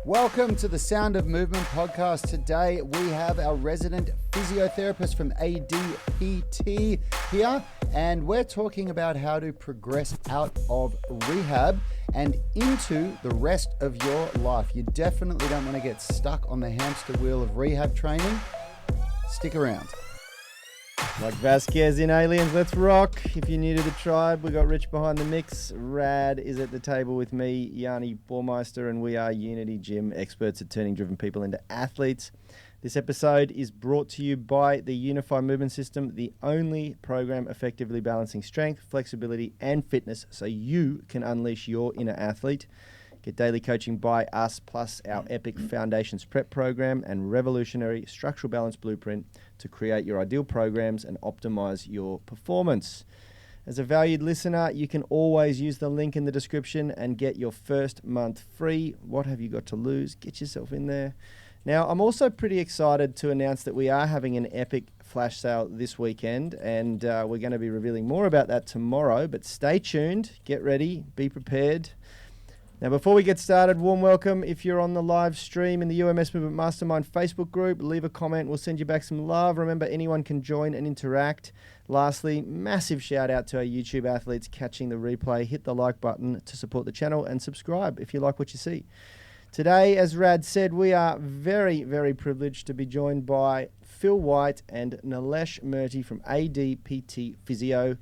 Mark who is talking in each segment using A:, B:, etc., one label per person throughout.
A: Welcome to the Sound of Movement podcast. Today we have our resident physiotherapist from ADPT here, and we're talking about how to progress out of rehab and into the rest of your life. You definitely don't want to get stuck on the hamster wheel of rehab training. Stick around.
B: Like Vasquez in Aliens, let's rock. If you're new to the tribe, we got Rich behind the mix. Rad is at the table with me, Yani Bormeister, and we are Unity Gym, experts at turning driven people into athletes. This episode is brought to you by the Unified Movement System, the only program effectively balancing strength, flexibility, and fitness so you can unleash your inner athlete. Get daily coaching by us, plus our epic Foundations Prep program and revolutionary structural balance blueprint to create your ideal programs and optimize your performance. As a valued listener, you can always use the link in the description and get your first month free. What have you got to lose? Get yourself in there. Now, I'm also pretty excited to announce that we are having an epic flash sale this weekend, and we're going to be revealing more about that tomorrow, but stay tuned, get ready, be prepared. Now, before we get started, warm welcome. If you're on the live stream in the UMS Movement Mastermind Facebook group, leave a comment. We'll send you back some love. Remember, anyone can join and interact. Lastly, massive shout out to our YouTube athletes catching the replay. Hit the like button to support the channel and subscribe if you like what you see. Today, as Rad said, we are very, very privileged to be joined by Phil White and Nalesh Murti from ADPT Physio.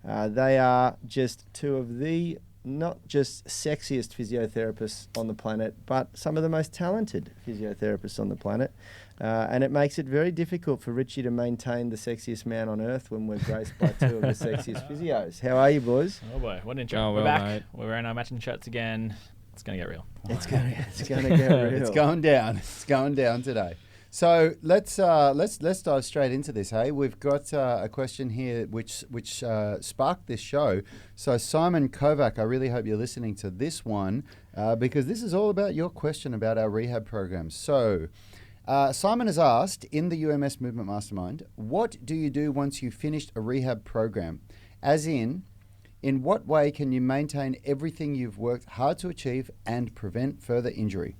B: They are just two of the not just sexiest physiotherapists on the planet, but some of the most talented physiotherapists on the planet. And it makes it very difficult for Richie to maintain the sexiest man on earth when we're graced by two of the sexiest physios. How are you, boys?
C: Oh boy, what an intro. We're back. Mate. We're wearing our matching shirts again. It's going to get real.
B: It's going to get real.
A: It's going down. It's going down today. So let's dive straight into this. Hey, we've got a question here which sparked this show. So Simon Kovac, I really hope you're listening to this one because this is all about your question about our rehab program. So Simon has asked in the UMS Movement Mastermind, what do you do once you've finished a rehab program? As in what way can you maintain everything you've worked hard to achieve and prevent further injury?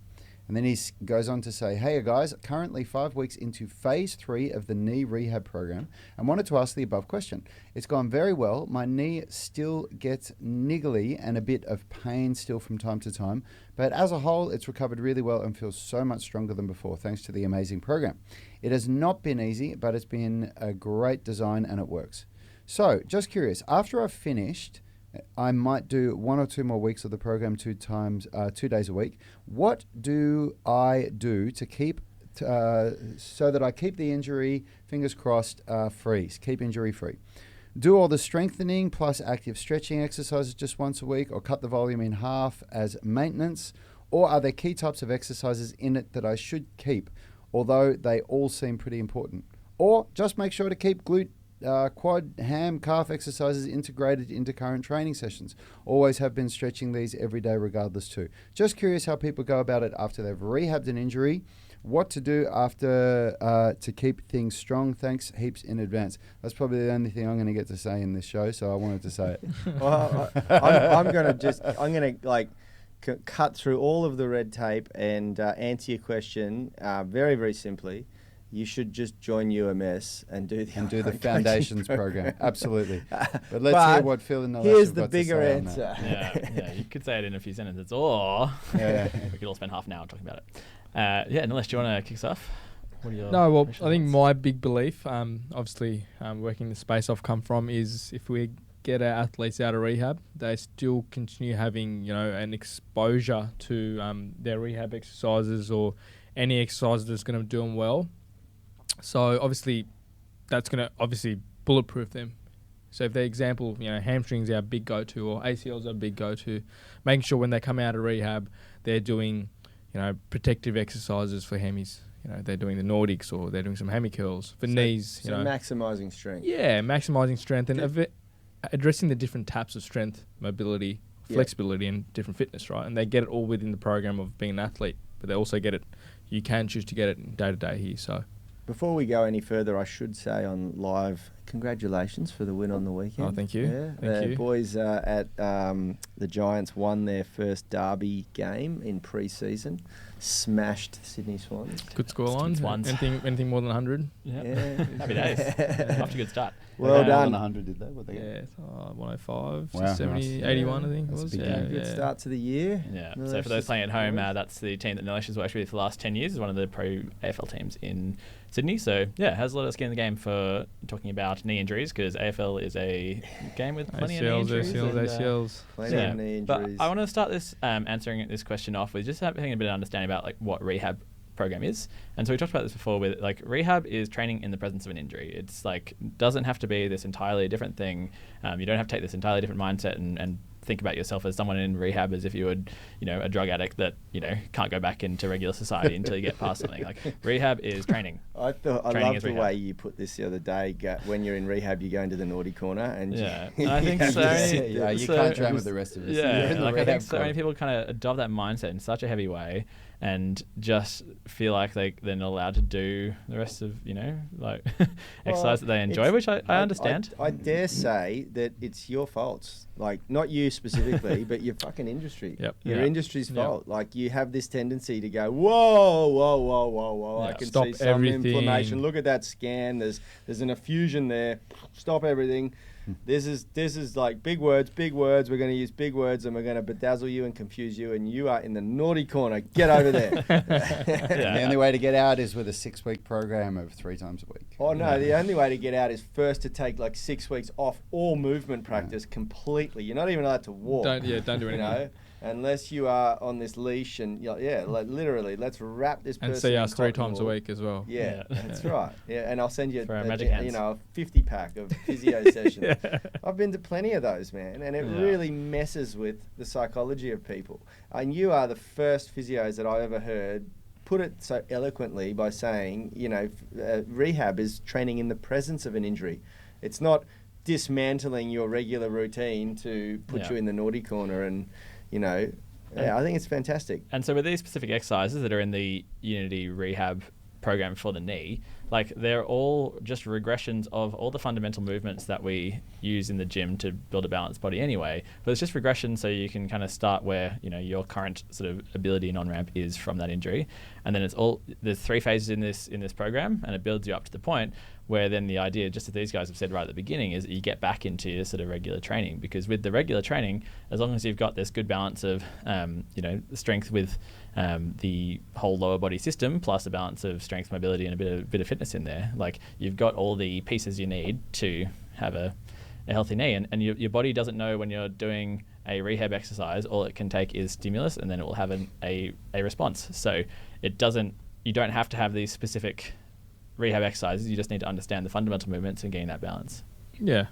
A: And then he goes on to say, hey guys, currently 5 weeks into phase 3 of the knee rehab program and wanted to ask the above question. It's gone very well. My knee still gets niggly and a bit of pain still from time to time, but as a whole, it's recovered really well and feels so much stronger than before thanks to the amazing program. It has not been easy, but it's been a great design and it works. So just curious, after I've finished, I might do 1 or 2 more weeks of the program 2 days a week. What do I do to keep so that I keep the injury, fingers crossed, free, keep injury free? Do all the strengthening plus active stretching exercises just once a week or cut the volume in half as maintenance? Or are there key types of exercises in it that I should keep, although they all seem pretty important? Or just make sure to keep glute, quad, ham, calf exercises integrated into current training sessions. Always have been stretching these every day regardless too. Just curious how people go about it after they've rehabbed an injury, what to do after to keep things strong. Thanks heaps in advance. That's probably the only thing I'm going to get to say in this show, so I wanted to say it.
B: Well, I'm going to cut through all of the red tape and answer your question very, very simply. You should just join UMS and do the
A: Foundations program. Absolutely. But let's hear what Phil and Nalesh
B: here's
A: have
B: the
A: got
B: bigger
A: to say
B: answer.
A: on that.
C: Yeah, you could say it in a few sentences, or we could all spend half an hour talking about it. Nalesh, do you want to kick us off?
D: I think my big belief, obviously working the space I've come from, is if we get our athletes out of rehab, they still continue having an exposure to their rehab exercises or any exercise that's going to do them well. So obviously, that's going to bulletproof them. So if the example, hamstrings are our big go-to or ACLs are a big go-to, making sure when they come out of rehab, they're doing, protective exercises for hemis. They're doing the Nordics or they're doing some hammy curls for knees.
B: So maximising strength.
D: Yeah, maximising strength and addressing the different types of strength, mobility, flexibility, and different fitness, right? And they get it all within the program of being an athlete, but they also get it. You can choose to get it day to day here. So
B: before we go any further, I should say on live congratulations for the win on the weekend.
D: Oh, thank you.
B: Yeah,
D: Thank you.
B: Boys at the Giants won their first derby game in pre-season, smashed Sydney Swans.
D: Good scoreline.
C: Swans.
D: Anything more than 100?
C: Yeah.
B: Yeah.
C: Happy days. Off to a good start.
B: Well
A: More
B: done.
A: than 100 did they? What they get?
D: Yeah, 105,
A: Wow,
D: 70,
A: nice.
D: 81, I think
A: That's
D: it
A: a
D: was.
A: big
D: Yeah,
A: game.
B: Good start to the year.
C: Yeah.
B: Nalesh
C: So for those
B: is
C: playing at home,
B: boys.
C: that's the team that Nalesh has worked with for the last 10 years. Is one of the pro AFL teams in Sydney. So yeah, has a lot of skin in the game for talking about knee injuries, because AFL is a game with plenty of knee
D: ACLs,
C: injuries.
D: ACLs,
C: and,
D: ACLs.
B: Plenty of knee
C: But
B: injuries.
C: I want to start this answering this question off with just having a bit of understanding about like what rehab program is. And so we talked about this before with like rehab is training in the presence of an injury. It's like doesn't have to be this entirely different thing. You don't have to take this entirely different mindset and think about yourself as someone in rehab as if you would, a drug addict that, can't go back into regular society until you get past something. Like rehab is training.
B: I
C: Training
B: loved
C: is
B: the
C: rehab.
B: way you put this the other day. When you're in rehab, you go into the naughty corner, and
C: Yeah. And I think so.
A: Yeah, you
C: so-
A: can't train with the rest of us. You're
C: Yeah,
A: in the
C: like I think
A: rehab
C: so many
A: corner.
C: people kind of adopt that mindset in such a heavy way and just feel like they're not allowed to do the rest of, exercise that they enjoy, which I understand.
B: I dare say that it's your faults. Like, not you specifically, but your fucking industry.
D: Yep.
B: Your
C: Yeah.
B: industry's
D: Yep.
B: fault. Like, you have this tendency to go, whoa, whoa, whoa, whoa, whoa. I
C: Yeah.
B: can
D: Stop
B: see some
D: everything.
B: inflammation. Look at that scan. There's an effusion there. Stop everything. This is like big words. We're going to use big words, and we're going to bedazzle you and confuse you, and you are in the naughty corner. Get over there.
A: And the only way to get out is with a 6-week program of 3 times a week.
B: Oh no, the only way to get out is first to take like 6 weeks off all movement practice completely. You're not even allowed to walk.
D: Don't do anything.
B: Unless you are on this leash and like literally, let's wrap this person
D: And see
B: in
D: us 3
B: cotton
D: times a
B: wool.
D: week as well.
B: Yeah,
C: Yeah.
B: that's right. Yeah, and I'll send you
C: For our magic hands.
B: a 50-pack of physio sessions. I've been to plenty of those, man, and it
C: Yeah.
B: really messes with the psychology of people. And you are the first physios that I ever heard put it so eloquently by saying, rehab is training in the presence of an injury. It's not dismantling your regular routine to put
C: Yeah.
B: you in the naughty corner and, I think it's fantastic.
C: And so with these specific exercises that are in the Unity Rehab program for the knee, like they're all just regressions of all the fundamental movements that we use in the gym to build a balanced body anyway. But it's just regression so you can kind of start where, your current sort of ability and on-ramp is from that injury. And then there's 3 phases in this program, and it builds you up to the point where then the idea, just as these guys have said right at the beginning, is that you get back into your sort of regular training. Because with the regular training, as long as you've got this good balance of, strength with the whole lower body system, plus a balance of strength, mobility, and a bit of fitness in there, like you've got all the pieces you need to have a healthy knee. And your body doesn't know when you're doing a rehab exercise, all it can take is stimulus, and then it will have a response. So you don't have to have these specific rehab exercises. You just need to understand the fundamental movements and gain that balance.
D: Yeah.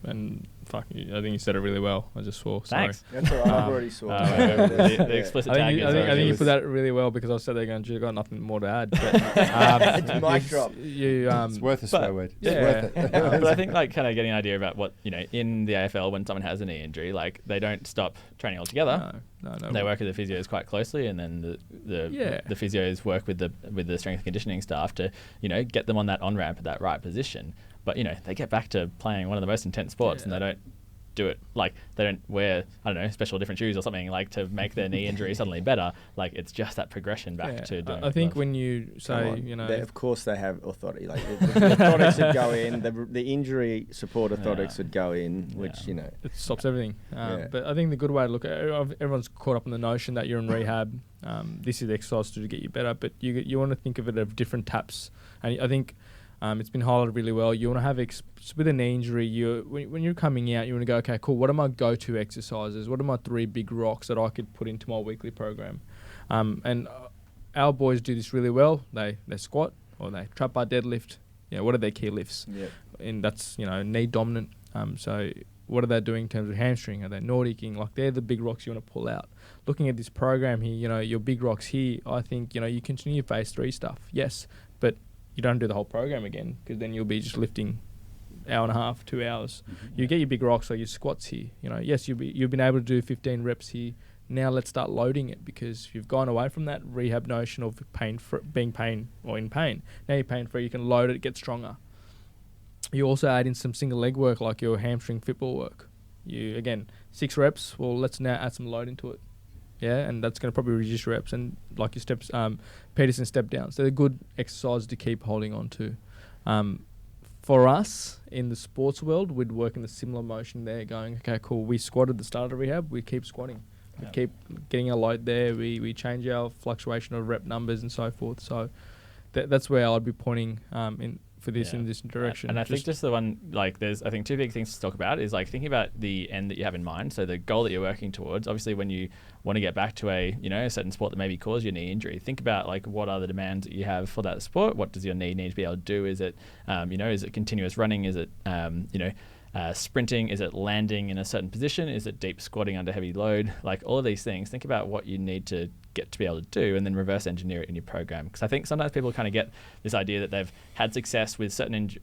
D: And fuck, I think you said it really well. I just swore. Sorry.
C: Thanks.
B: That's all right. I've already saw
C: The explicit
D: I
C: tag.
D: think,
C: is
D: you
C: already-
D: put that really well, because I said you've got nothing more to add. But,
B: It's mic drop.
A: It's worth a swear word. It's
D: yeah.
A: worth it.
C: But I think kind of getting an idea about what, in the AFL, when someone has a knee injury, like they don't stop training altogether.
D: No.
C: They work with the physios quite closely, and then the physios work with the strength and conditioning staff to get them on that on ramp at that right position. But they get back to playing one of the most intense sports, and they don't do it like they don't wear special different shoes or something like to make their knee injury suddenly better. Like it's just that progression back to doing.
D: I think
C: both.
D: when you say
B: of course they have authority. Like the orthotics would go in, the injury support orthotics would go in, which
D: it stops everything. But I think the good way to look at it, everyone's caught up in the notion that you're in rehab. This is the exercise to get you better, but you want to think of it of different taps. And I think it's been highlighted really well. You want to have with a knee injury. When you're coming out, you want to go, okay, cool. What are my go-to exercises? What are my 3 big rocks that I could put into my weekly program? And our boys do this really well. They squat or they trap bar deadlift. What are their key lifts?
B: Yep.
D: And that's knee dominant. So what are they doing in terms of hamstring? Are they Nordicing? Like they're the big rocks you want to pull out. Looking at this program here, your big rocks here. I think you continue phase 3 stuff. Yes, but you don't do the whole program again, because then you'll be just lifting hour and a half, 2 hours. Mm-hmm. You get your big rocks, so your squats here. Yes, you've been able to do 15 reps here. Now let's start loading it, because you've gone away from that rehab notion of being in pain. Now you're pain free, you can load it, get stronger. You also add in some single leg work like your hamstring football work. You, again, 6 reps, well, let's now add some load into it. Yeah, and that's going to probably reduce reps. And like your steps, Peterson step downs, they're good exercises to keep holding on to. For us, in the sports world, we'd work in the similar motion there, going, okay, cool, we squatted at the start of rehab, we keep squatting. We keep getting our load there, we change our fluctuation of rep numbers and so forth. So that's where I'd be pointing in this direction.
C: And I think just the one, like, there's, I think, 2 big things to talk about is, like, thinking about the end that you have in mind. So the goal that you're working towards, obviously when you want to get back to a certain sport that maybe caused you a knee injury, think about, like, what are the demands that you have for that sport? What does your knee need to be able to do? Is it, is it continuous running? Is it, sprinting? Is it landing in a certain position? Is it deep squatting under heavy load? Like, all of these things, think about what you need to get to be able to do, and then reverse engineer it in your program. Because I think sometimes people kind of get this idea that they've had success with certain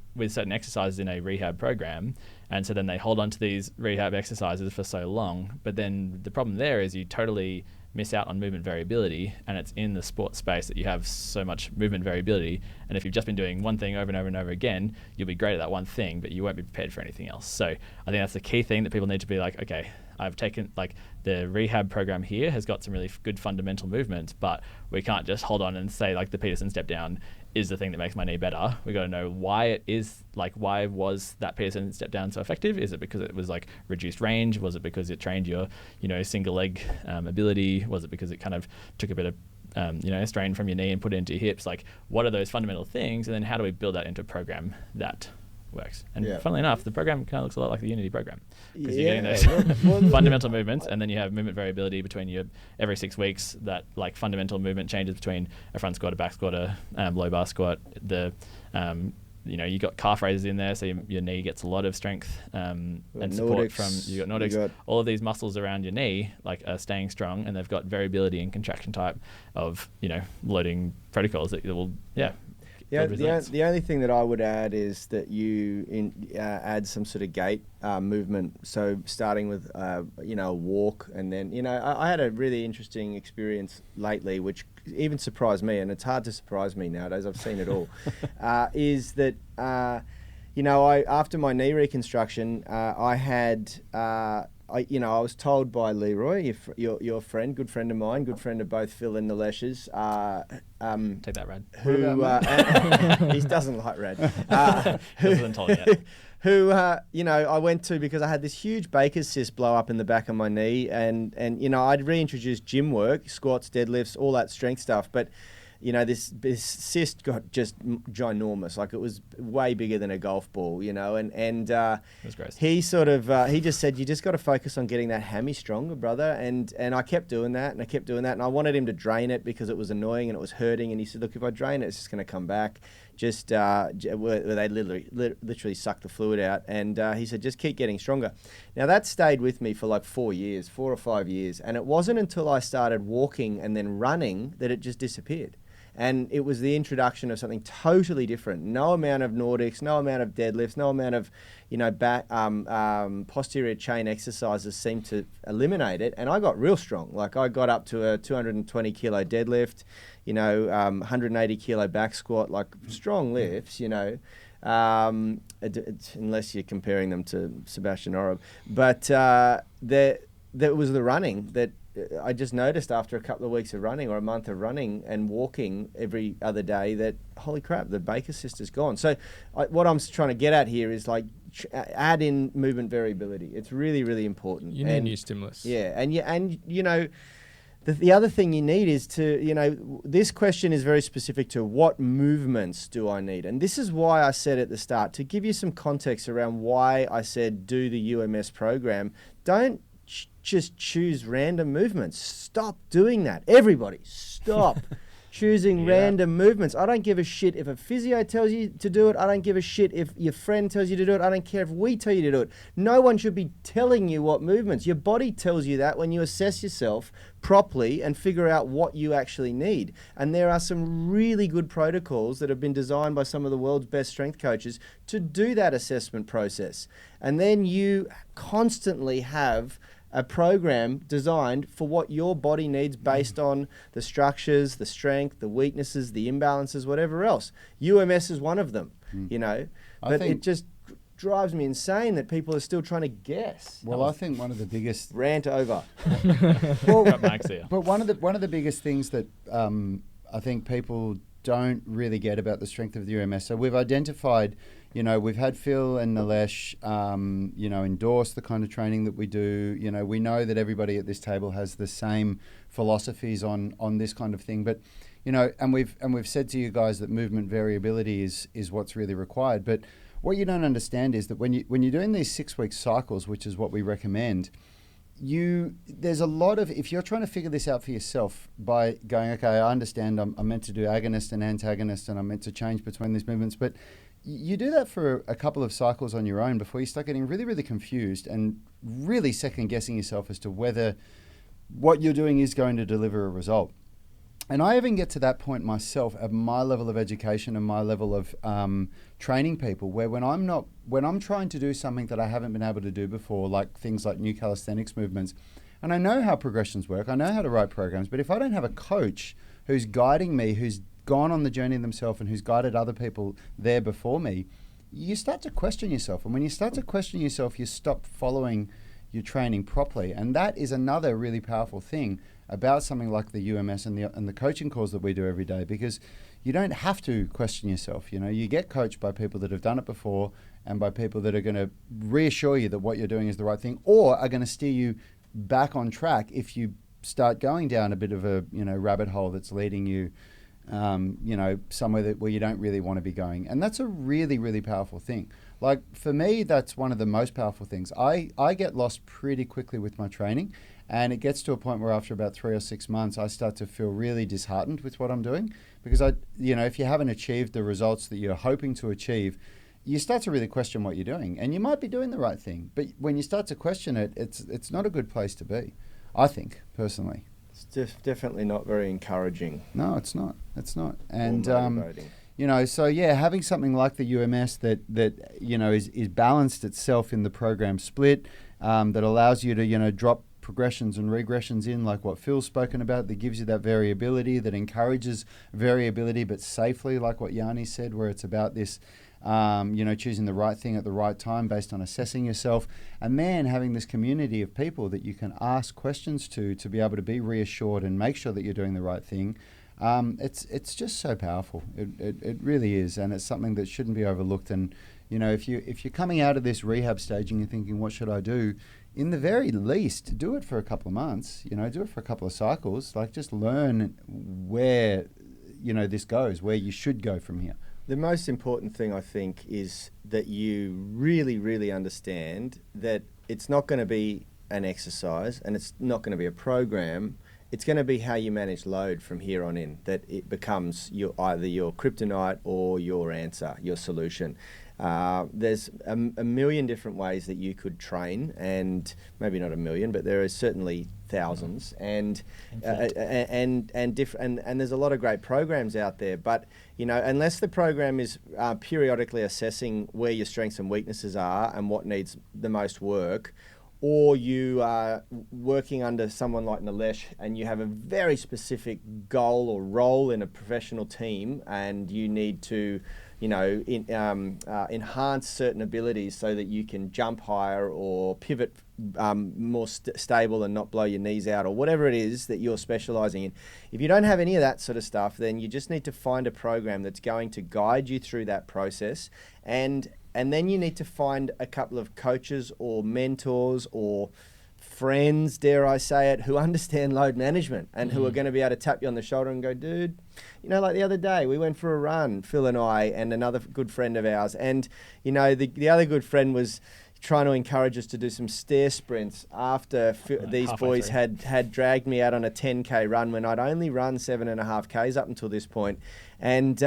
C: exercises in a rehab program, and so then they hold on to these rehab exercises for so long. But then the problem there is you totally miss out on movement variability, and it's in the sport space that you have so much movement variability. And if you've just been doing one thing over and over and over again, you'll be great at that one thing, but you won't be prepared for anything else. So I think that's the key thing that people need to be like, okay, I've taken, like, the rehab program here has got some really good fundamental movements, but we can't just hold on and say, like, the Peterson step down is the thing that makes my knee better. We got to know why it is, like, why was that Peterson step down so effective? Is it because it was, like, reduced range? Was it because it trained your, single leg ability? Was it because it kind of took a bit of strain from your knee and put it into your hips? Like, what are those fundamental things? And then how do we build that into a program that works? And funnily enough, the program kind of looks a lot like the Unity program, because you're getting those fundamental movements, and then you have movement variability between your every 6 weeks. That, like, fundamental movement changes between a front squat, a back squat, a low bar squat. You got calf raises in there, so your knee gets a lot of strength and support from. You got Nordics. All of these muscles around your knee, like, are staying strong, and they've got variability and contraction type of loading protocols that will
B: the only thing that I would add is that you add some sort of gait movement. So starting with a walk, and then I had a really interesting experience lately, which even surprised me, and it's hard to surprise me nowadays. I've seen it all. Is that I after my knee reconstruction, I had. I was told by Leroy, your friend, good friend of mine, good friend of both Phil and Nalesh's.
C: Take that, Rad.
B: He doesn't like Rad.
C: Hasn't told yet.
B: Who I went to because I had this huge Baker's cyst blow up in the back of my knee, and I'd reintroduced gym work, squats, deadlifts, all that strength stuff, but this cyst got just ginormous. Like, it was way bigger than a golf ball, and
C: it was gross.
B: He he just said, you just got to focus on getting that hammy stronger, brother. And I kept doing that, and I wanted him to drain it because it was annoying and it was hurting. And he said, look, if I drain it, it's just going to come back. Just where they literally suck the fluid out. And he said, just keep getting stronger. Now, that stayed with me for like 4 or 5 years. And it wasn't until I started walking and then running that it just disappeared. And it was the introduction of something totally different. No amount of Nordics, no amount of deadlifts, no amount of, back posterior chain exercises seemed to eliminate it. And I got real strong. Like, I got up to a 220 kilo deadlift, 180 kilo back squat, like strong lifts, unless you're comparing them to Sebastian Oreb. But that was the running that I just noticed after a couple of weeks of running, or a month of running and walking every other day, that, holy crap, the Baker cyst is gone. So what I'm trying to get at here is, like, add in movement variability. It's really, really important.
D: You need new stimulus.
B: Yeah, the other thing you need is to, this question is very specific to what movements do I need? And this is why I said at the start, to give you some context around why I said do the UMS program, don't just choose random movements. Stop doing that. Everybody, stop choosing random movements. I don't give a shit if a physio tells you to do it. I don't give a shit if your friend tells you to do it. I don't care if we tell you to do it. No one should be telling you what movements. Your body tells you that when you assess yourself properly and figure out what you actually need. And there are some really good protocols that have been designed by some of the world's best strength coaches to do that assessment process. And then you constantly have a program designed for what your body needs based on the structures, the strength, the weaknesses, the imbalances, whatever else. UMS is one of them, you know. But it just drives me insane that people are still trying to guess.
A: Well, I think one of the biggest
B: rant over.
A: But one of the biggest things that I think people don't really get about the strength of the UMS. So we've identified, you know, we've had Phil and Nalesh, you know, endorse the kind of training that we do. You know, we know that everybody at this table has the same philosophies on this kind of thing. But, you know, and we've said to you guys that movement variability is what's really required. But what you don't understand is that when you're doing these 6-week cycles, which is what we recommend, there's a lot of, if you're trying to figure this out for yourself by going, okay, I understand I'm meant to do agonist and antagonist and I'm meant to change between these movements, but you do that for a couple of cycles on your own before you start getting really, really confused and really second guessing yourself as to whether what you're doing is going to deliver a result. And I even get to that point myself at my level of education and my level of training people, where when I'm trying to do something that I haven't been able to do before, like things like new calisthenics movements, and I know how progressions work, I know how to write programs, but if I don't have a coach who's guiding me, who's gone on the journey themselves and who's guided other people there before me, you start to question yourself. And when you start to question yourself, you stop following your training properly. And that is another really powerful thing about something like the UMS and the coaching calls that we do every day, because you don't have to question yourself. You know, you get coached by people that have done it before and by people that are going to reassure you that what you're doing is the right thing, or are going to steer you back on track if you start going down a bit of a, you know, rabbit hole that's leading you, you know, somewhere where you don't really want to be going. And that's a really, really powerful thing. Like for me, that's one of the most powerful things. I get lost pretty quickly with my training. And it gets to a point where after about 3 or 6 months, I start to feel really disheartened with what I'm doing, because if you haven't achieved the results that you're hoping to achieve, you start to really question what you're doing. And you might be doing the right thing, but when you start to question it, it's not a good place to be, I think, personally.
B: It's definitely not very encouraging.
A: No, it's not. It's not. And
B: motivating.
A: you know, so yeah, having something like the UMS that you know is balanced itself in the program split, that allows you to, you know, drop progressions and regressions in, like what Phil's spoken about, that gives you that variability, that encourages variability but safely, like what Yanni said, where it's about this, you know, choosing the right thing at the right time based on assessing yourself, and then having this community of people that you can ask questions to be able to be reassured and make sure that you're doing the right thing. It's just so powerful. It really is, and it's something that shouldn't be overlooked. And you know, if you're coming out of this rehab stage and you're thinking, what should I do? In the very least, do it for a couple of months, you know, do it for a couple of cycles, like just learn where, you know, this goes, where you should go from here.
B: The most important thing, I think, is that you really, really understand that it's not going to be an exercise and it's not going to be a program. It's going to be how you manage load from here on in, that it becomes either your kryptonite or your answer, your solution. There's a million different ways that you could train, and maybe not a million, but there are certainly thousands, and there's a lot of great programs out there. But you know, unless the program is periodically assessing where your strengths and weaknesses are and what needs the most work, or you are working under someone like Nalesh and you have a very specific goal or role in a professional team, and you need to, you know, enhance certain abilities so that you can jump higher or pivot more stable and not blow your knees out, or whatever it is that you're specializing in. If you don't have any of that sort of stuff, then you just need to find a program that's going to guide you through that process, and then you need to find a couple of coaches or mentors or friends, dare I say it, who understand load management and who are going to be able to tap you on the shoulder and go, dude, you know, like the other day we went for a run, Phil and I and another good friend of ours, and you know, the other good friend was trying to encourage us to do some stair sprints after these boys had dragged me out on a 10K run when I'd only run 7.5 Ks up until this point. And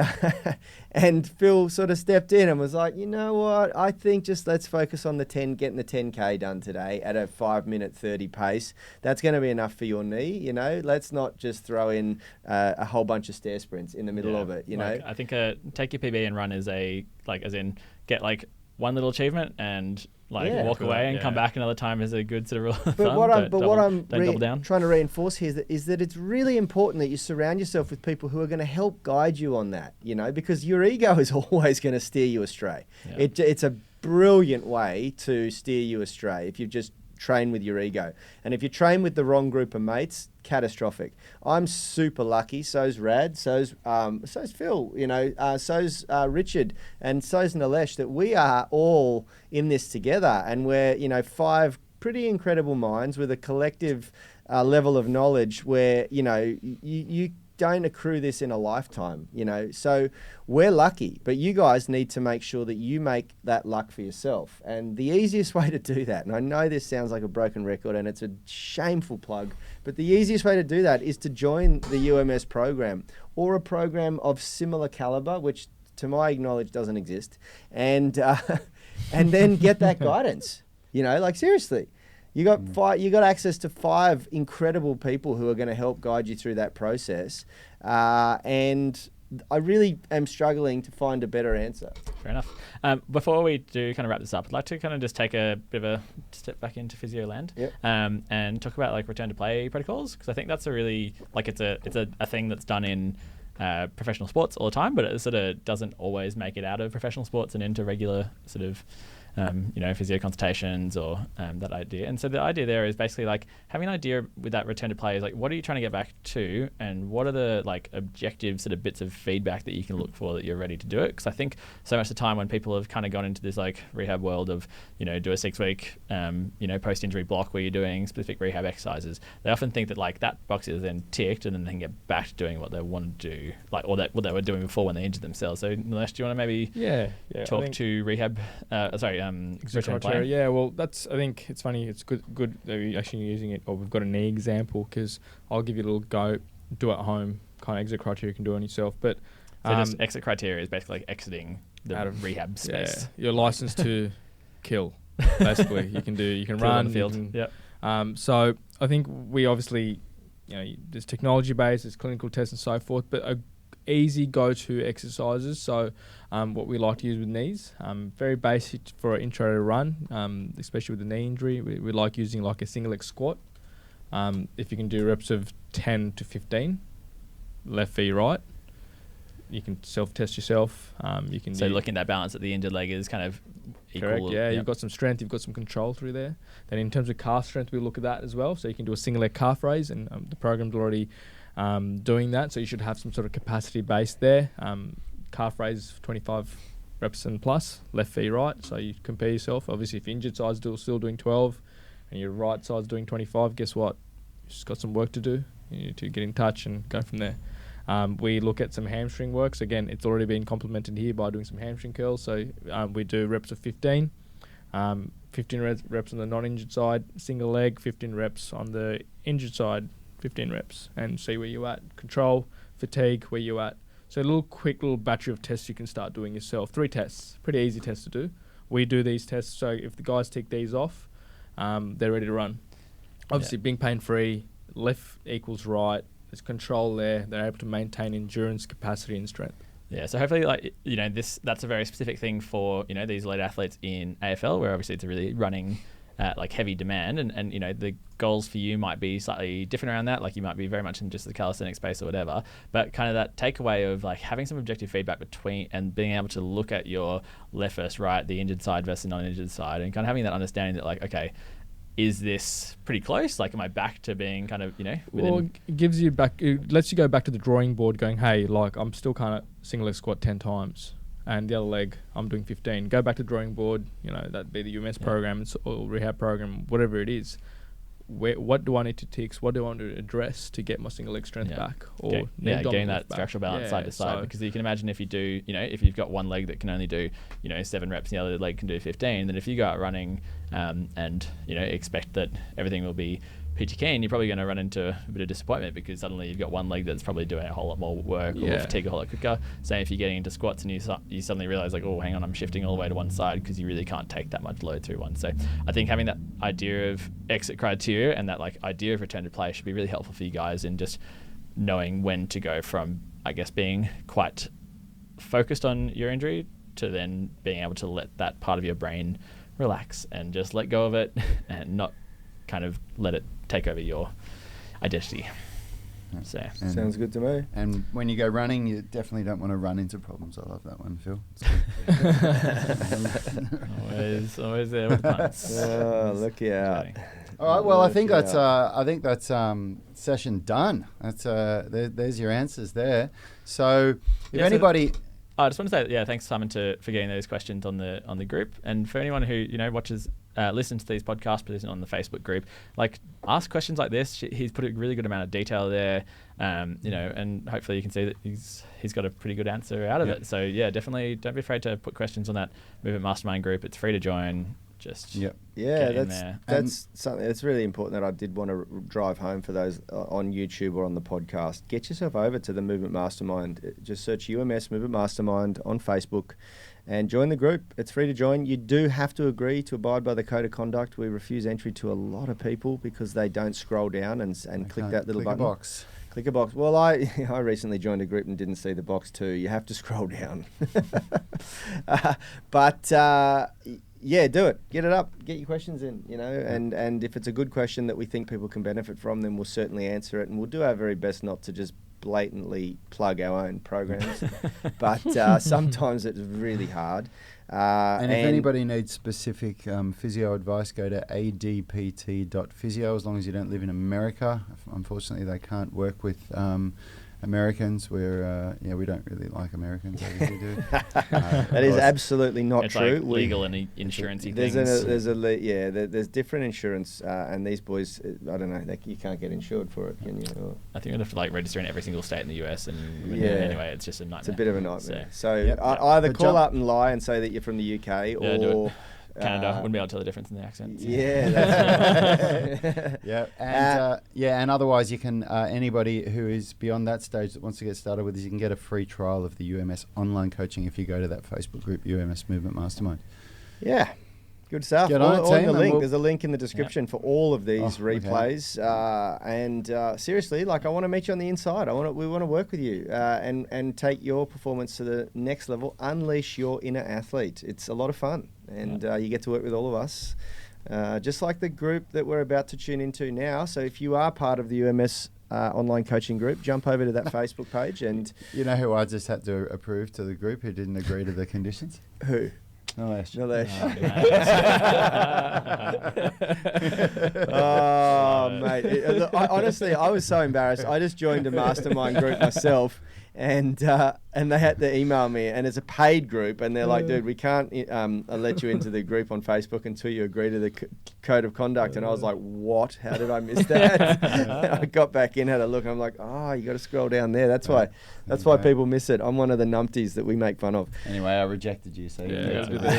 B: and Phil sort of stepped in and was like, you know what, I think just let's focus on getting the 10K done today at a 5:30 pace. That's going to be enough for your knee, you know. Let's not just throw in a whole bunch of stair sprints in the middle of it, you know.
C: I think take your PB and run as in get like one little achievement and like
B: Yeah.
C: walk away and
D: Yeah.
C: come back another time is a good sort of rule of
B: But
C: thumb.
B: what I'm,
C: Don't double down.
B: trying to reinforce here is that it's really important that you surround yourself with people who are going to help guide you on that, because your ego is always going to steer you astray.
C: Yeah.
B: It's a brilliant way to steer you astray if you just train with your ego. And if you train with the wrong group of mates, catastrophic. I'm super lucky. So's Rad. So's Phil. So's Richard, and so's Nalesh. That we are all in this together, and we're 5 pretty incredible minds with a collective level of knowledge where you don't accrue this in a lifetime, So we're lucky, but you guys need to make sure that you make that luck for yourself. And the easiest way to do that, and I know this sounds like a broken record and it's a shameful plug, but the easiest way to do that is to join the UMS program or a program of similar caliber, which to my knowledge doesn't exist, and then get that guidance. Seriously. You got access to 5 incredible people who are going to help guide you through that process, and I really am struggling to find a better answer.
C: Fair enough. Before we do kind of wrap this up, I'd like to kind of just take a bit of a step back into physio land, and talk about like return to play protocols, because I think that's a really it's a thing that's done in professional sports all the time, but it sort of doesn't always make it out of professional sports and into regular sort of physio consultations or that idea. And so the idea there is basically like having an idea with that return to play is like, what are you trying to get back to, and what are the like objective sort of bits of feedback that you can look for that you're ready to do it? Because I think so much of the time when people have kind of gone into this like rehab world of do a 6-week post-injury block where you're doing specific rehab exercises, they often think that like that box is then ticked and then they can get back to doing what they want to do, like what they were doing before when they injured themselves. So Nalesh, do you want to maybe talk to rehab return to play?
D: Yeah, well, I think it's funny. It's good that we're actually using it, or we've got a knee example, because I'll give you a little go, do at home kind of exit criteria you can do on yourself. But
C: so just exit criteria is basically like exiting the out of rehab space.
D: Yeah, you're licensed to kill. Basically, you can run
C: on the field.
D: So I think we obviously, there's technology based, there's clinical tests and so forth, but easy go-to exercises. So what we like to use with knees, very basic for an intro to run, especially with the knee injury. We like using like a single leg squat. If you can do reps of 10 to 15, left v right, you can self-test yourself. You can
C: looking at that balance at the injured leg is kind of equal.
D: Correct, yeah. You've got some strength, you've got some control through there. Then in terms of calf strength, we look at that as well. So you can do a single leg calf raise, and the program's already doing that, so you should have some sort of capacity base there. Calf raise 25 reps and plus, left v right, so you compare yourself. Obviously if your injured side's still doing 12 and your right side's doing 25, guess what, you've just got some work to do. You need to get in touch and go from there. We look at some hamstring works. Again, it's already been complemented here by doing some hamstring curls, so we do reps of 15, 15 reps on the non-injured side, single leg, 15 reps on the injured side, 15 reps, and see where you're at. Control, fatigue, where you're at. So a quick little battery of tests you can start doing yourself. 3 tests, pretty easy tests to do. We do these tests, so if the guys tick these off, they're ready to run. Obviously, being pain-free, left equals right, there's control there, they're able to maintain endurance, capacity, and strength.
C: Yeah, so hopefully, that's a very specific thing for, these elite athletes in AFL, where obviously it's a really running heavy demand, and the goals for you might be slightly different around that. Like you might be very much in just the calisthenic space or whatever, but kind of that takeaway of like having some objective feedback between and being able to look at your left versus right, the injured side versus non-injured side, and kind of having that understanding that like, okay, is this pretty close? Like, am I back to being kind of, within...
D: Well, it gives you back, it lets you go back to the drawing board going, hey, like I'm still kind of single leg squat 10 times. And the other leg, I'm doing 15. Go back to the drawing board, that'd be the UMS program or rehab program, whatever it is. What do I need to tick? What do I want to address to get my single leg strength back? Or
C: getting that structural balance side to side. Because you can imagine if you do, if you've got one leg that can only do, 7 reps and the other leg can do 15, then if you go out running and, expect that everything will be peachy keen, you're probably going to run into a bit of disappointment because suddenly you've got one leg that's probably doing a whole lot more work or fatigue a whole lot quicker. Same if you're getting into squats and you suddenly realize like, oh, hang on, I'm shifting all the way to one side because you really can't take that much load through one. So I think having that idea of exit criteria and that like idea of return to play should be really helpful for you guys in just knowing when to go from, I guess, being quite focused on your injury to then being able to let that part of your brain relax and just let go of it and not kind of let it take over your identity. So
B: Sounds good to me.
A: And when you go running, you definitely don't want to run into problems. I love that one, Phil.
C: always there with the puns.
B: Oh, look out.
A: All right. Well, I think that's session done. That's there's your answers there. So if anybody.
C: I just want to say, thanks Simon for getting those questions on the group, and for anyone who watches, listens to these podcasts, but isn't on the Facebook group, like ask questions like this. He's put a really good amount of detail there, and hopefully you can see that he's got a pretty good answer out of it. So definitely don't be afraid to put questions on that Movement Mastermind group. It's free to join. Just
B: that's something that's really important that I did want to drive home for those on YouTube or on the podcast. Get yourself over to the Movement Mastermind. Just search UMS Movement Mastermind on Facebook and join the group. It's free to join. You do have to agree to abide by the code of conduct. We refuse entry to a lot of people because they don't scroll down and click that little button. Click a box. Well, I recently joined a group and didn't see the box too. You have to scroll down. Yeah, do it. Get it up. Get your questions in, and if it's a good question that we think people can benefit from, then we'll certainly answer it, and we'll do our very best not to just blatantly plug our own programs. But sometimes it's really hard.
A: And if anybody needs specific physio advice, go to adpt.physio, as long as you don't live in America. Unfortunately, they can't work with Americans. We're we don't really like Americans. Obviously, do.
B: That is absolutely not
C: it's
B: true.
C: Like legal and insurance-y
B: there's
C: things.
B: There's different insurance, and these boys, I don't know, you can't get insured for it, can you? Or
C: I think we'd have to register in every single state in the US, and anyway, it's just a nightmare.
B: It's a bit of a nightmare. So
A: Yep.
B: Either call up and lie and say that you're from the UK, or
C: Canada. Wouldn't be able to tell the difference in the accents.
B: Yeah, that's right.
A: And otherwise you can, anybody who is beyond that stage that wants to get started with this, you can get a free trial of the UMS online coaching if you go to that Facebook group, UMS Movement Mastermind.
B: Yeah. Good stuff.
A: Get on it, team,
B: There's a link in the description for all of these replays. And seriously, I want to meet you on the inside. We want to work with you and take your performance to the next level. Unleash your inner athlete. It's a lot of fun, and you get to work with all of us, just like the group that we're about to tune into now. So if you are part of the UMS online coaching group, jump over to that Facebook page. And
A: you know who I just had to approve to the group who didn't agree to the conditions?
B: Who?
A: Nalesh.
B: Oh, mate. Honestly, I was so embarrassed. I just joined a mastermind group myself, and they had to email me, and it's a paid group, and they're like, dude, we can't let you into the group on Facebook until you agree to the code of conduct. And I was like, what? How did I miss that? I got back in, had a look, and I'm like, you got to scroll down there. That's why people miss it. I'm one of the numpties that we make fun of.
A: Anyway, I rejected you, so
C: Try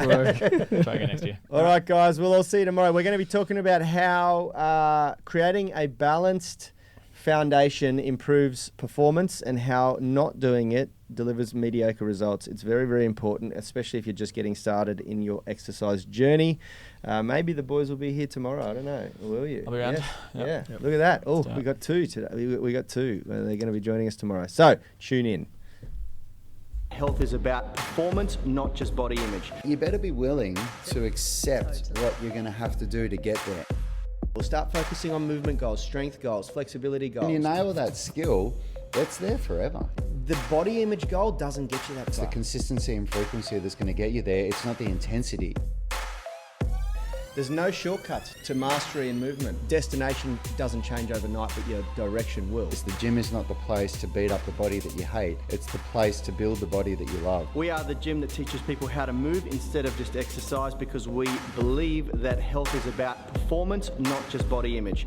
C: again next year.
B: All right, guys, we'll all see you tomorrow. We're going to be talking about how creating a balanced foundation improves performance and how not doing it delivers mediocre results. It's very, very important, especially if you're just getting started in your exercise journey. Maybe the boys will be here tomorrow. I don't know. Will you?
C: I'll be around.
B: Yeah. Look at that. Oh, we got two today. We got two. They're going to be joining us tomorrow. So tune in. Health is about performance, not just body image.
A: You better be willing to accept what you're going to have to do to get there.
B: We'll start focusing on movement goals, strength goals, flexibility goals.
A: When you nail that skill, it's there forever.
B: The body image goal doesn't get you that
A: It's
B: far.
A: the consistency and frequency that's going to get you there. It's not the intensity.
B: There's no shortcuts to mastery and movement. Destination doesn't change overnight, but your direction will.
A: The gym is not the place to beat up the body that you hate. It's the place to build the body that you love.
B: We are the gym that teaches people how to move instead of just exercise, because we believe that health is about performance, not just body image.